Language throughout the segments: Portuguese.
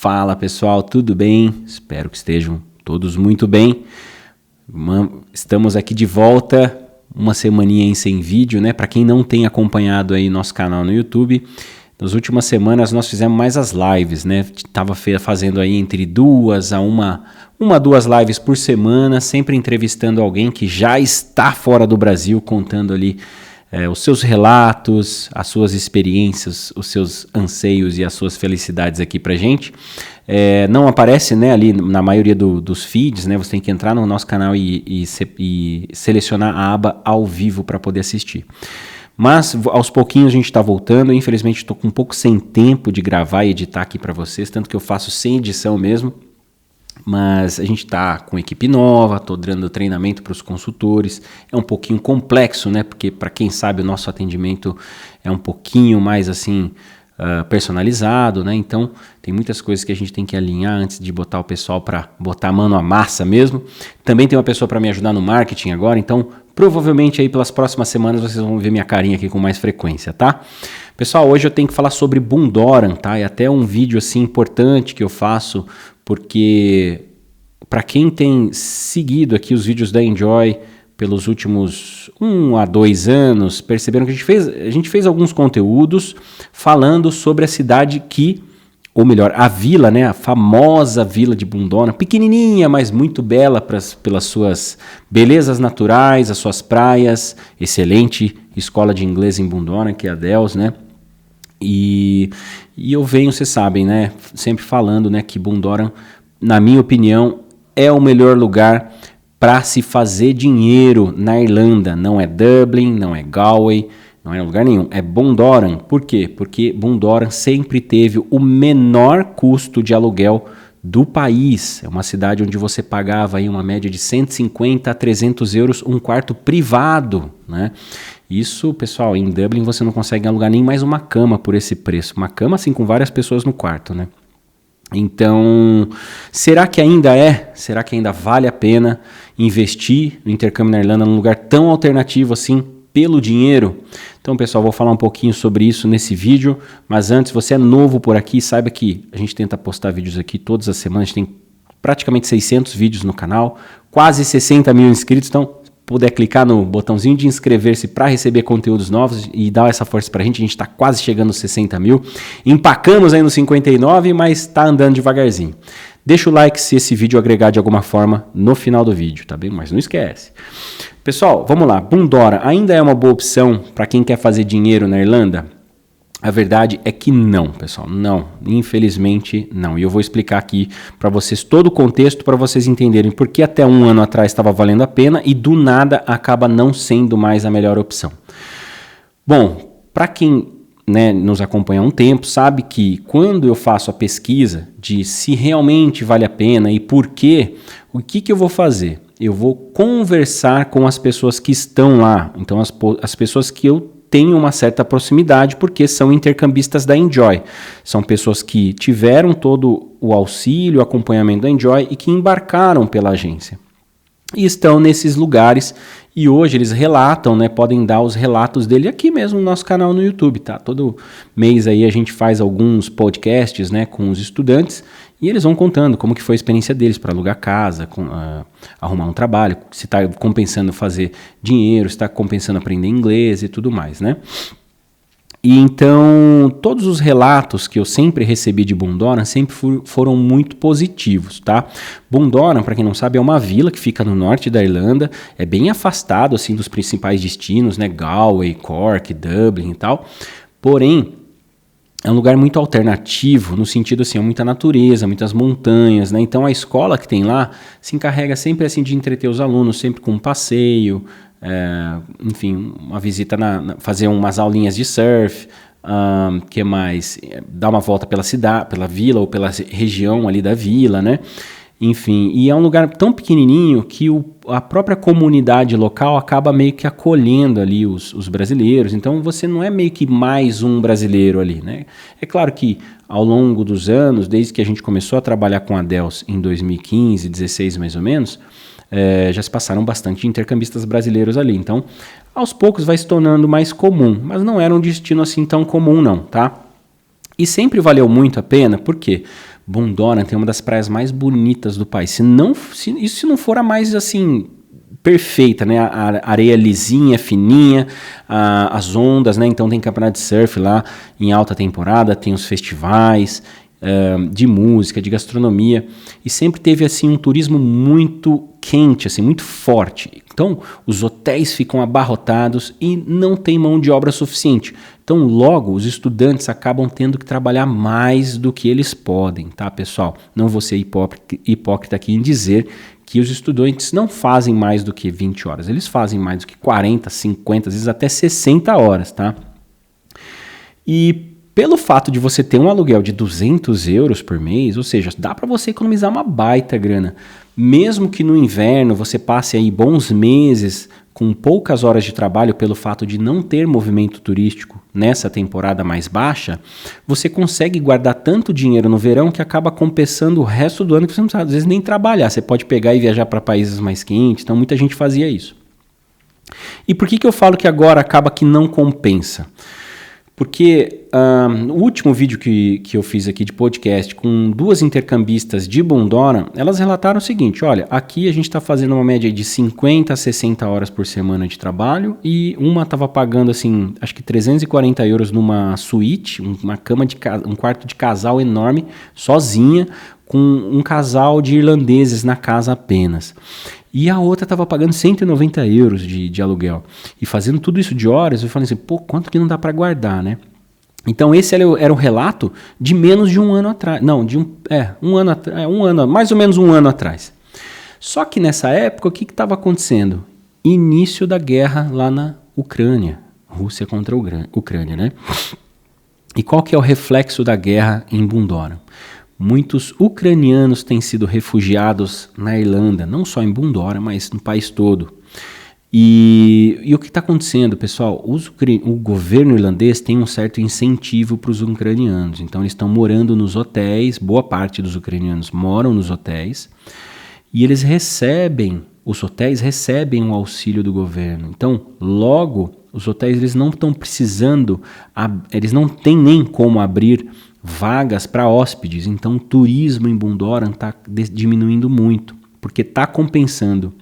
Fala pessoal, tudo bem? Espero que estejam todos muito bem. Estamos aqui de volta, uma semaninha sem vídeo, né? Para quem não tem acompanhado aí nosso canal no YouTube, nas últimas semanas nós fizemos mais as lives, né? Tava fazendo aí entre duas a duas lives por semana, sempre entrevistando alguém que já está fora do Brasil, contando ali os seus relatos, as suas experiências, os seus anseios e as suas felicidades aqui pra gente. Não aparece, né, ali na maioria dos feeds, né? Você tem que entrar no nosso canal e selecionar a aba ao vivo para poder assistir. Mas aos pouquinhos a gente está voltando. Infelizmente estou um pouco sem tempo de gravar e editar aqui para vocês, tanto que eu faço sem edição mesmo. Mas a gente está com equipe nova, estou dando treinamento para os consultores. É um pouquinho complexo, né? Porque para quem sabe o nosso atendimento é um pouquinho mais assim personalizado, né? Então tem muitas coisas que a gente tem que alinhar antes de botar o pessoal para botar a mão à massa mesmo. Também tem uma pessoa para me ajudar no marketing agora, então provavelmente aí pelas próximas semanas vocês vão ver minha carinha aqui com mais frequência, tá? Pessoal, hoje eu tenho que falar sobre Bundoran, tá? É até um vídeo assim importante que eu faço, porque para quem tem seguido aqui os vídeos da Enjoy pelos últimos 1 a 2 anos, perceberam que a gente fez alguns conteúdos falando sobre a cidade ou melhor, a vila, né, a famosa vila de Bundoran, pequenininha, mas muito bela pelas suas belezas naturais, as suas praias, excelente escola de inglês em Bundoran, que é a DELS, né? E eu venho, vocês sabem, né, sempre falando, né, que Bundoran, na minha opinião, é o melhor lugar para se fazer dinheiro na Irlanda. Não é Dublin, não é Galway, não é lugar nenhum, é Bundoran. Por quê? Porque Bundoran sempre teve o menor custo de aluguel do país. É uma cidade onde você pagava aí uma média de 150 a 300 euros um quarto privado, né? Isso, pessoal, em Dublin você não consegue alugar nem mais uma cama por esse preço. Uma cama assim com várias pessoas no quarto, né? Então, será que ainda vale a pena investir no intercâmbio na Irlanda num lugar tão alternativo assim pelo dinheiro? Então, pessoal, vou falar um pouquinho sobre isso nesse vídeo, mas antes, você é novo por aqui, saiba que a gente tenta postar vídeos aqui todas as semanas, a gente tem praticamente 600 vídeos no canal, quase 60 mil inscritos, então puder clicar no botãozinho de inscrever-se para receber conteúdos novos e dar essa força para a gente está quase chegando aos 60 mil, empacamos aí nos 59, mas está andando devagarzinho. Deixa o like se esse vídeo agregar de alguma forma no final do vídeo, tá bem? Mas não esquece. Pessoal, vamos lá, Bundoran ainda é uma boa opção para quem quer fazer dinheiro na Irlanda? A verdade é que não, pessoal, não, infelizmente não. E eu vou explicar aqui para vocês todo o contexto para vocês entenderem por que até 1 ano atrás estava valendo a pena e do nada acaba não sendo mais a melhor opção. Bom, para quem nos acompanha há um tempo, sabe que quando eu faço a pesquisa de se realmente vale a pena e por quê, o que eu vou fazer? Eu vou conversar com as pessoas que estão lá, então as pessoas que eu tenho uma certa proximidade, porque são intercambistas da Enjoy. São pessoas que tiveram todo o auxílio, o acompanhamento da Enjoy e que embarcaram pela agência. E estão nesses lugares e hoje eles relatam, né, podem dar os relatos dele aqui mesmo no nosso canal no YouTube, tá? Todo mês aí a gente faz alguns podcasts, né, com os estudantes e eles vão contando como que foi a experiência deles para alugar casa, arrumar um trabalho, se está compensando fazer dinheiro, se está compensando aprender inglês e tudo mais, né? E então, todos os relatos que eu sempre recebi de Bundoran sempre foram muito positivos, tá? Bundoran, para quem não sabe, é uma vila que fica no norte da Irlanda, é bem afastado assim dos principais destinos, né? Galway, Cork, Dublin e tal. Porém, é um lugar muito alternativo, no sentido assim, é muita natureza, muitas montanhas, né? Então a escola que tem lá se encarrega sempre assim de entreter os alunos, sempre com um passeio, enfim, uma visita, fazer umas aulinhas de surf, que mais? Dar uma volta pela cidade, pela vila ou pela região ali da vila, né? Enfim, e é um lugar tão pequenininho que a própria comunidade local acaba meio que acolhendo ali os brasileiros, então você não é meio que mais um brasileiro ali, né? É claro que ao longo dos anos, desde que a gente começou a trabalhar com a DELS em 2015, 16 mais ou menos, já se passaram bastante intercambistas brasileiros ali, então aos poucos vai se tornando mais comum, mas não era um destino assim tão comum não, tá? E sempre valeu muito a pena, por quê? Bundoran tem uma das praias mais bonitas do país. Se não for a mais assim perfeita, né? A areia lisinha, fininha, as ondas, né? Então tem campeonato de surf lá em alta temporada, tem os festivais de música, de gastronomia, e sempre teve assim um turismo muito quente, assim, muito forte. Então os hotéis ficam abarrotados e não tem mão de obra suficiente. Então logo os estudantes acabam tendo que trabalhar mais do que eles podem, tá, pessoal? Não vou ser hipócrita aqui em dizer que os estudantes não fazem mais do que 20 horas, eles fazem mais do que 40, 50, às vezes até 60 horas, tá? E pelo fato de você ter um aluguel de 200 euros por mês, ou seja, dá para você economizar uma baita grana. Mesmo que no inverno você passe aí bons meses com poucas horas de trabalho pelo fato de não ter movimento turístico nessa temporada mais baixa, você consegue guardar tanto dinheiro no verão que acaba compensando o resto do ano que você não precisa, às vezes, nem trabalhar. Você pode pegar e viajar para países mais quentes, então muita gente fazia isso. E por que eu falo que agora acaba que não compensa? Porque o último vídeo que eu fiz aqui de podcast com 2 intercambistas de Bundoran, elas relataram o seguinte: olha, aqui a gente está fazendo uma média de 50 a 60 horas por semana de trabalho, e uma estava pagando assim, acho que 340 euros numa suíte, uma cama um quarto de casal enorme, sozinha, com um casal de irlandeses na casa apenas. E a outra estava pagando 190 euros de aluguel. E fazendo tudo isso de horas, eu falei assim, pô, quanto que não dá para guardar, né? Então esse era um relato de menos de um ano atrás. Não, mais ou menos um ano atrás. Só que nessa época, o que estava acontecendo? Início da guerra lá na Ucrânia. Rússia contra a Ucrânia, né? E qual que é o reflexo da guerra em Bundoran? Muitos ucranianos têm sido refugiados na Irlanda, não só em Bundoran, mas no país todo. E o que está acontecendo, pessoal? O governo irlandês tem um certo incentivo para os ucranianos. Então eles estão morando nos hotéis, boa parte dos ucranianos moram nos hotéis, e os hotéis recebem um auxílio do governo. Então, logo, os hotéis eles não estão precisando, eles não têm nem como abrir vagas para hóspedes, então o turismo em Bundoran está diminuindo muito, porque está compensando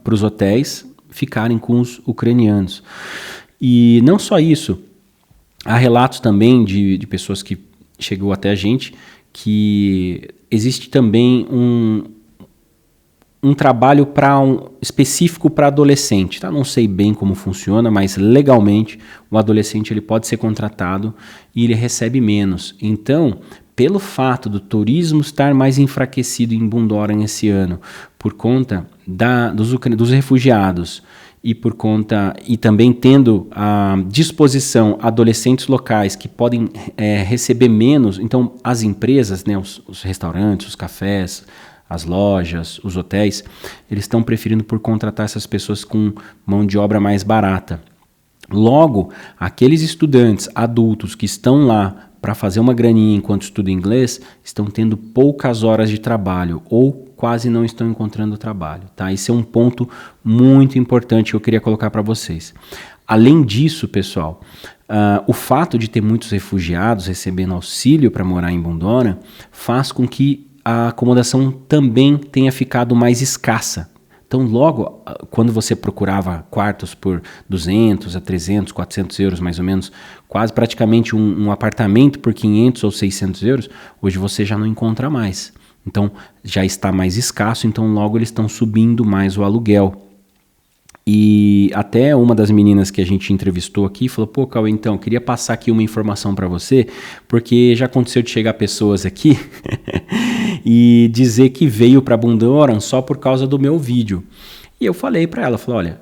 para os hotéis ficarem com os ucranianos. E não só isso, há relatos também de pessoas que chegou até a gente, que existe também um trabalho específico para adolescente, tá? Não sei bem como funciona, mas legalmente o adolescente ele pode ser contratado e ele recebe menos. Então, pelo fato do turismo estar mais enfraquecido em Bundoran esse ano, por conta dos refugiados e também tendo à disposição adolescentes locais que podem receber menos, então as empresas, né, os restaurantes, os cafés, as lojas, os hotéis, eles estão preferindo por contratar essas pessoas com mão de obra mais barata. Logo, aqueles estudantes adultos que estão lá para fazer uma graninha enquanto estudam inglês, estão tendo poucas horas de trabalho ou quase não estão encontrando trabalho, tá? Esse é um ponto muito importante que eu queria colocar para vocês. Além disso, pessoal, o fato de ter muitos refugiados recebendo auxílio para morar em Bundoran faz com que a acomodação também tenha ficado mais escassa. Então, logo, quando você procurava quartos por 200 a 300, 400 euros, mais ou menos, quase praticamente um apartamento por 500 ou 600 euros, hoje você já não encontra mais. Então, já está mais escasso, então logo eles estão subindo mais o aluguel. E até uma das meninas que a gente entrevistou aqui falou, pô, Cauê, então, queria passar aqui uma informação para você, porque já aconteceu de chegar pessoas aqui e dizer que veio para Bundoran só por causa do meu vídeo. E eu falei para ela, olha,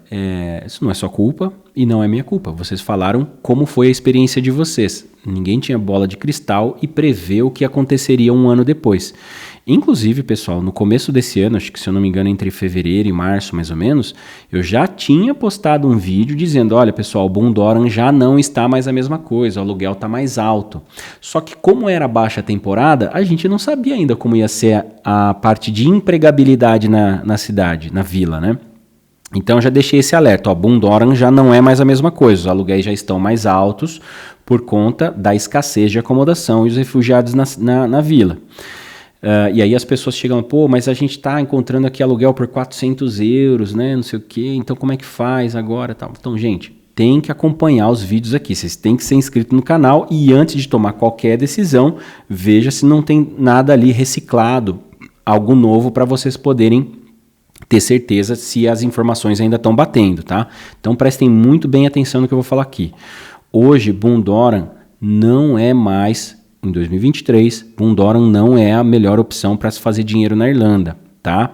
isso não é sua culpa e não é minha culpa. Vocês falaram como foi a experiência de vocês. Ninguém tinha bola de cristal e prevê o que aconteceria um ano depois. Inclusive, pessoal, no começo desse ano, acho que se eu não me engano entre fevereiro e março mais ou menos, eu já tinha postado um vídeo dizendo, olha pessoal, Bundoran já não está mais a mesma coisa, o aluguel está mais alto. Só que como era baixa temporada, a gente não sabia ainda como ia ser a parte de empregabilidade na cidade, na vila, né? Então já deixei esse alerta, Bundoran já não é mais a mesma coisa, os aluguéis já estão mais altos por conta da escassez de acomodação e os refugiados na vila. E aí as pessoas chegam, pô, mas a gente está encontrando aqui aluguel por 400 euros, né, não sei o quê, então como é que faz agora? Tal. Então, gente, tem que acompanhar os vídeos aqui, vocês têm que ser inscritos no canal e antes de tomar qualquer decisão, veja se não tem nada ali reciclado, algo novo para vocês poderem ter certeza se as informações ainda estão batendo, tá? Então prestem muito bem atenção no que eu vou falar aqui. Hoje, Bundoran não é mais, em 2023, Bundoran não é a melhor opção para se fazer dinheiro na Irlanda, tá?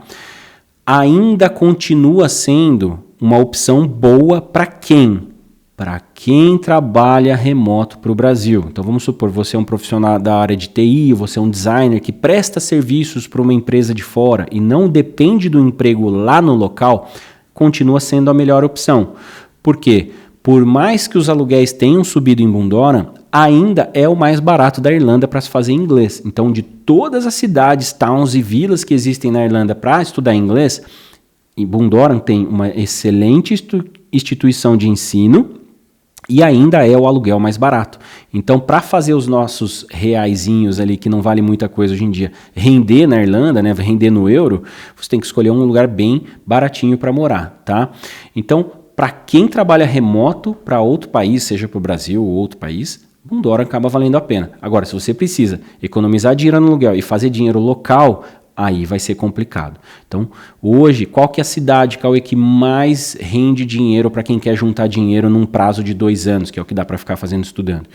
Ainda continua sendo uma opção boa para quem? Para quem trabalha remoto para o Brasil. Então vamos supor, você é um profissional da área de TI, você é um designer que presta serviços para uma empresa de fora e não depende do emprego lá no local, continua sendo a melhor opção. Por quê? Por mais que os aluguéis tenham subido em Bundoran, ainda é o mais barato da Irlanda para se fazer inglês. Então de todas as cidades, towns e vilas que existem na Irlanda para estudar inglês, Bundoran tem uma excelente instituição de ensino, e ainda é o aluguel mais barato. Então, para fazer os nossos reaisinhos ali, que não vale muita coisa hoje em dia, render na Irlanda, né, render no euro, você tem que escolher um lugar bem baratinho para morar, tá? Então, para quem trabalha remoto para outro país, seja para o Brasil ou outro país, Bundoran acaba valendo a pena. Agora, se você precisa economizar dinheiro no aluguel e fazer dinheiro local, aí vai ser complicado. Então, hoje, qual que é a cidade, Cauê, que mais rende dinheiro para quem quer juntar dinheiro num prazo de 2 anos, que é o que dá para ficar fazendo estudando?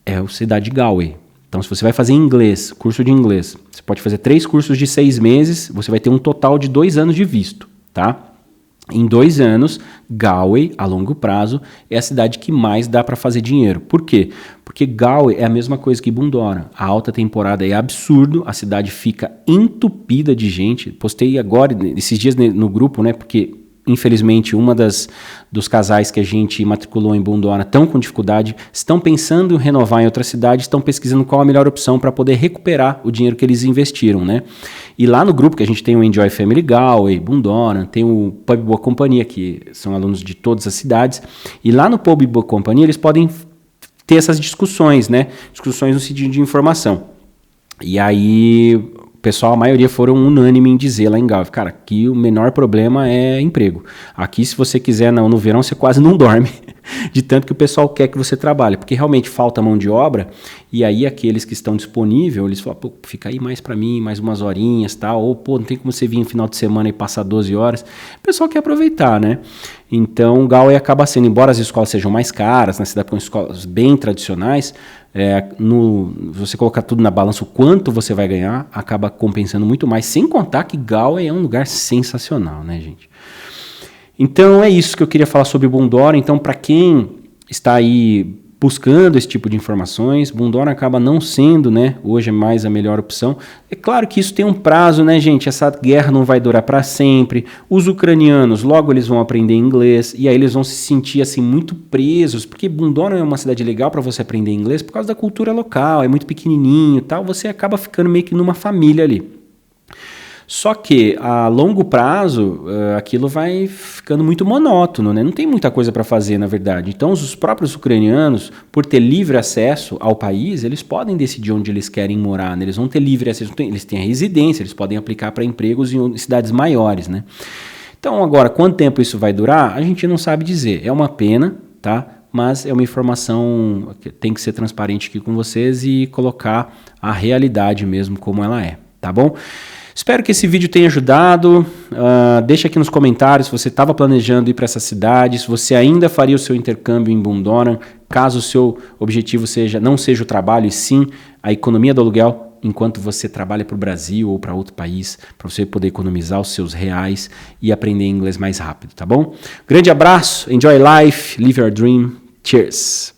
É a cidade de Galway. Então, se você vai fazer inglês, curso de inglês, você pode fazer 3 cursos de 6 meses, você vai ter um total de 2 anos de visto, tá? Em 2 anos, Galway, a longo prazo, é a cidade que mais dá para fazer dinheiro. Por quê? Porque Galway é a mesma coisa que Bundoran. A alta temporada é absurdo, a cidade fica entupida de gente. Postei agora, esses dias no grupo, né? Porque, infelizmente, dos casais que a gente matriculou em Bundoran estão com dificuldade, estão pensando em renovar em outra cidade, estão pesquisando qual a melhor opção para poder recuperar o dinheiro que eles investiram, né? E lá no grupo que a gente tem o Enjoy Family Galway, Bundoran, tem o Pub Boa Companhia, que são alunos de todas as cidades, e lá no Pub Boa Companhia eles podem ter essas discussões, né? Discussões no sentido de informação. E aí o pessoal, a maioria foram unânime em dizer lá em Galway, cara, aqui o menor problema é emprego. Aqui, se você quiser, no verão, você quase não dorme, de tanto que o pessoal quer que você trabalhe, porque realmente falta mão de obra, e aí aqueles que estão disponíveis, eles falam, pô, fica aí mais para mim, mais umas horinhas, tal, ou pô, não tem como você vir no final de semana e passar 12 horas. O pessoal quer aproveitar, né? Então, Galway acaba sendo, embora as escolas sejam mais caras, na cidade com escolas bem tradicionais, você colocar tudo na balança, o quanto você vai ganhar, acaba compensando muito mais, sem contar que Galway é um lugar sensacional, né, gente? Então é isso que eu queria falar sobre Bundoran. Então, para quem está aí buscando esse tipo de informações, Bundoran acaba não sendo, né, hoje é mais a melhor opção. É claro que isso tem um prazo, né, gente? Essa guerra não vai durar para sempre. Os ucranianos, logo eles vão aprender inglês e aí eles vão se sentir assim muito presos, porque Bundoran é uma cidade legal para você aprender inglês por causa da cultura local, é muito pequenininho e tal, você acaba ficando meio que numa família ali. Só que a longo prazo aquilo vai ficando muito monótono, né? Não tem muita coisa para fazer, na verdade. Então os próprios ucranianos, por ter livre acesso ao país, eles podem decidir onde eles querem morar, né? Eles vão ter livre acesso, eles têm a residência, eles podem aplicar para empregos em cidades maiores, né? Então agora, quanto tempo isso vai durar? A gente não sabe dizer. É uma pena, tá? Mas é uma informação que tem que ser transparente aqui com vocês e colocar a realidade mesmo como ela é, tá bom? Espero que esse vídeo tenha ajudado. Deixa aqui nos comentários se você estava planejando ir para essa cidade, se você ainda faria o seu intercâmbio em Bundoran, caso o seu objetivo não seja o trabalho e sim a economia do aluguel, enquanto você trabalha para o Brasil ou para outro país, para você poder economizar os seus reais e aprender inglês mais rápido, tá bom? Grande abraço, enjoy life, live your dream, cheers!